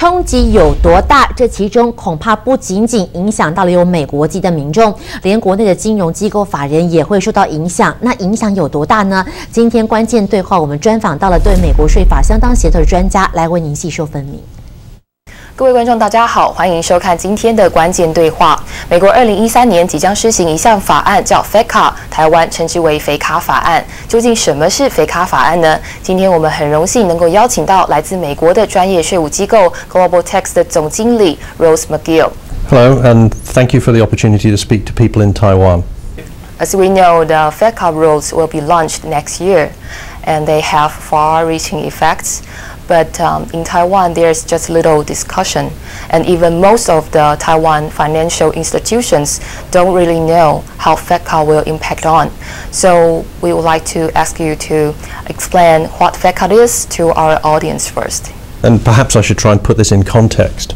冲击有多大？这其中恐怕不仅仅影响到了有美国籍的民众，连国内的金融机构法人也会受到影响。那影响有多大呢？今天关键对话，我们专访到了对美国税法相当协调的专家，来为您细说分明。 各位观众，大家好，欢迎收看今天的关键对话。美国2013年即将施行一项法案，叫 FATCA， 台湾称之为肥卡法案。究竟什么是肥卡法案呢？今天我们很荣幸能够邀请到来自美国的专业税务机构 Global Tax 的总经理 Rose McGill。Hello, and thank you for the opportunity to speak to people in Taiwan. As we know, the FATCA rules will be launched next year, and they have far-reaching effects. But in Taiwan, there's just little discussion, and even most of the Taiwan financial institutions don't really know how FATCA will impact on. So we would like to ask you to explain what FATCA is to our audience first. And perhaps I should try and put this in context.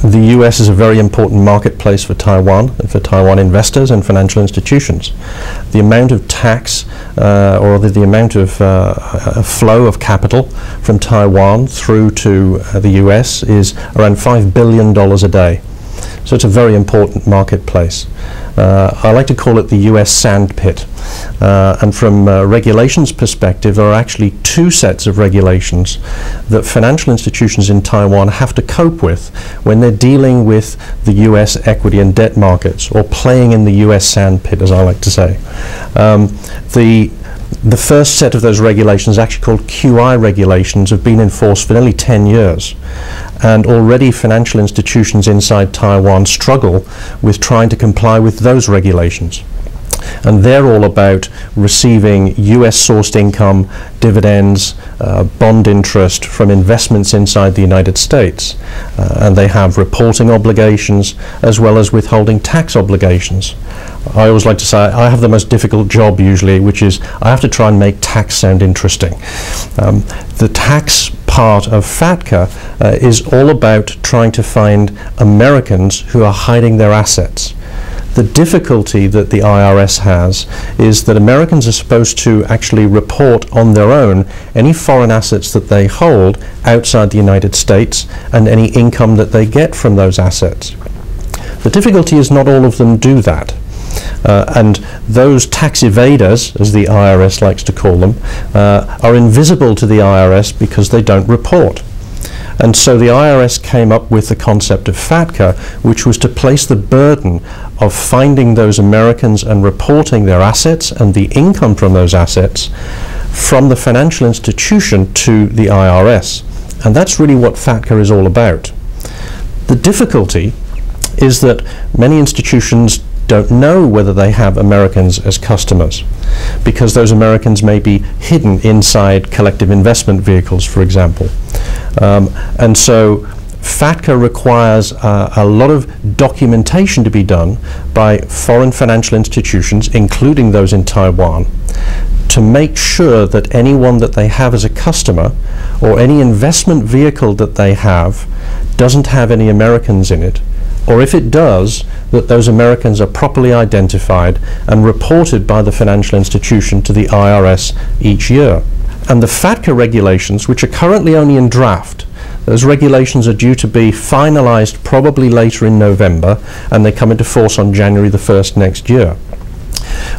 The US is a very important marketplace for Taiwan and for Taiwan investors and financial institutions. The amount of tax or the amount of flow of capital from Taiwan through to the US is around $5 billion a day. So it's a very important marketplace. I like to call it the US sandpit. And from a regulations perspective, there are actually two sets of regulations that financial institutions in Taiwan have to cope with when they're dealing with the US equity and debt markets, or playing in the US sandpit, as I like to say. The first set of those regulations, actually called QI regulations, have been in force for nearly 10 years. And already financial institutions inside Taiwan struggle with trying to comply with those regulations. And they're all about receiving US-sourced income, dividends, bond interest from investments inside the United States. And they have reporting obligations as well as withholding tax obligations. I always like to say I have the most difficult job usually, which is I have to try and make tax sound interesting. The tax part of FATCA is all about trying to find Americans who are hiding their assets. The difficulty that the IRS has is that Americans are supposed to actually report on their own any foreign assets that they hold outside the United States and any income that they get from those assets. The difficulty is not all of them do that. And those tax evaders, as the IRS likes to call them, are invisible to the IRS because they don't report. And so the IRS came up with the concept of FATCA, which was to place the burden of finding those Americans and reporting their assets and the income from those assets from the financial institution to the IRS. And that's really what FATCA is all about. The difficulty is that many institutions don't know whether they have Americans as customers, because those Americans may be hidden inside collective investment vehicles, for example. And so FATCA requires a lot of documentation to be done by foreign financial institutions, including those in Taiwan, to make sure that anyone that they have as a customer or any investment vehicle that they have doesn't have any Americans in it, or if it does, that those Americans are properly identified and reported by the financial institution to the IRS each year. And the FATCA regulations, which are currently only in draft, those regulations are due to be finalized probably later in November, and they come into force on January the 1st next year.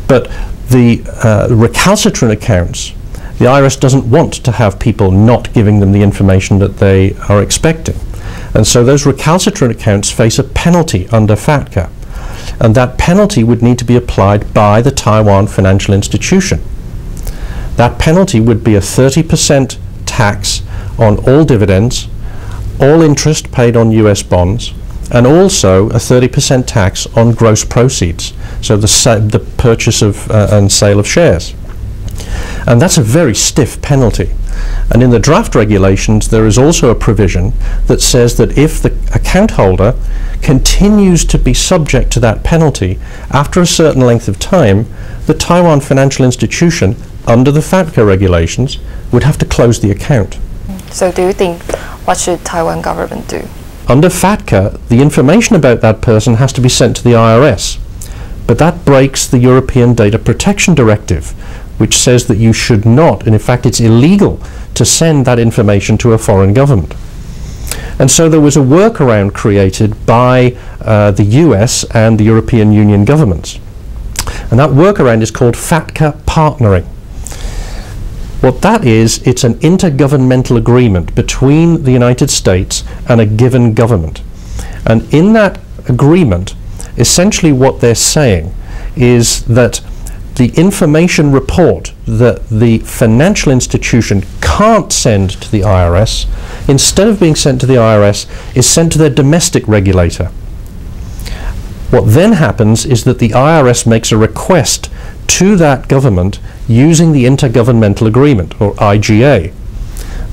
But the recalcitrant accounts, the IRS doesn't want to have people not giving them the information that they are expecting. And so those recalcitrant accounts face a penalty under FATCA. And that penalty would need to be applied by the Taiwan financial institution. That penalty would be a 30% tax on all dividends, all interest paid on US bonds, and also a 30% tax on gross proceeds, so the purchase of and sale of shares. And that's a very stiff penalty. And in the draft regulations, there is also a provision that says that if the account holder continues to be subject to that penalty after a certain length of time, the Taiwan financial institution, under the FATCA regulations, would have to close the account. So do you think, what should Taiwan government do? Under FATCA, the information about that person has to be sent to the IRS. But that breaks the European Data Protection Directive, which says that you should not, and in fact it's illegal, to send that information to a foreign government. And so there was a workaround created by the US and the European Union governments. And that workaround is called FATCA partnering. What that is, it's an intergovernmental agreement between the United States and a given government. And in that agreement, essentially what they're saying is that the information report that the financial institution can't send to the IRS, instead of being sent to the IRS, is sent to their domestic regulator. What then happens is that the IRS makes a request to that government using the Intergovernmental Agreement, or IGA.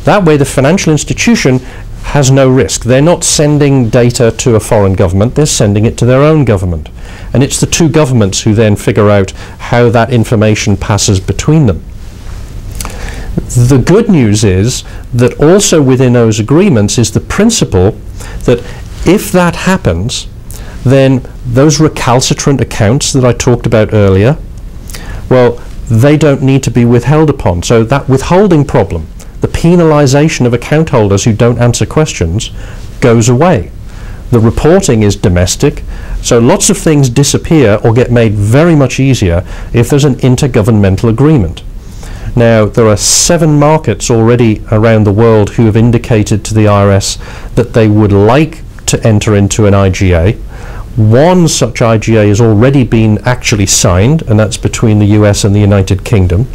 That way the financial institution has no risk. They're not sending data to a foreign government, they're sending it to their own government. And it's the two governments who then figure out how that information passes between them. The good news is that also within those agreements is the principle that if that happens, then those recalcitrant accounts that I talked about earlier, well, they don't need to be withheld upon. So that withholding problem, the penalization of account holders who don't answer questions, goes away. The reporting is domestic, so lots of things disappear or get made very much easier if there's an intergovernmental agreement. Now, there are 7 markets already around the world who have indicated to the IRS that they would like to enter into an IGA. One such IGA has already been actually signed, and that's between the US and the United Kingdom.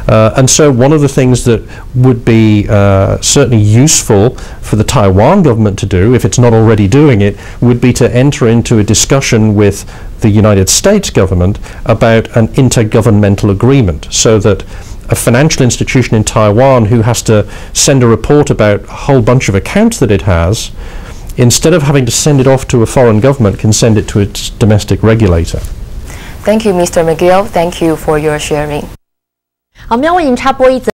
And so one of the things that would be certainly useful for the Taiwan government to do, if it's not already doing it, would be to enter into a discussion with the United States government about an intergovernmental agreement, so that a financial institution in Taiwan who has to send a report about a whole bunch of accounts that it has, instead of having to send it off to a foreign government, can send it to its domestic regulator. Thank you, Mr. McGill. Thank you for your sharing. 好，我们要为您插播一则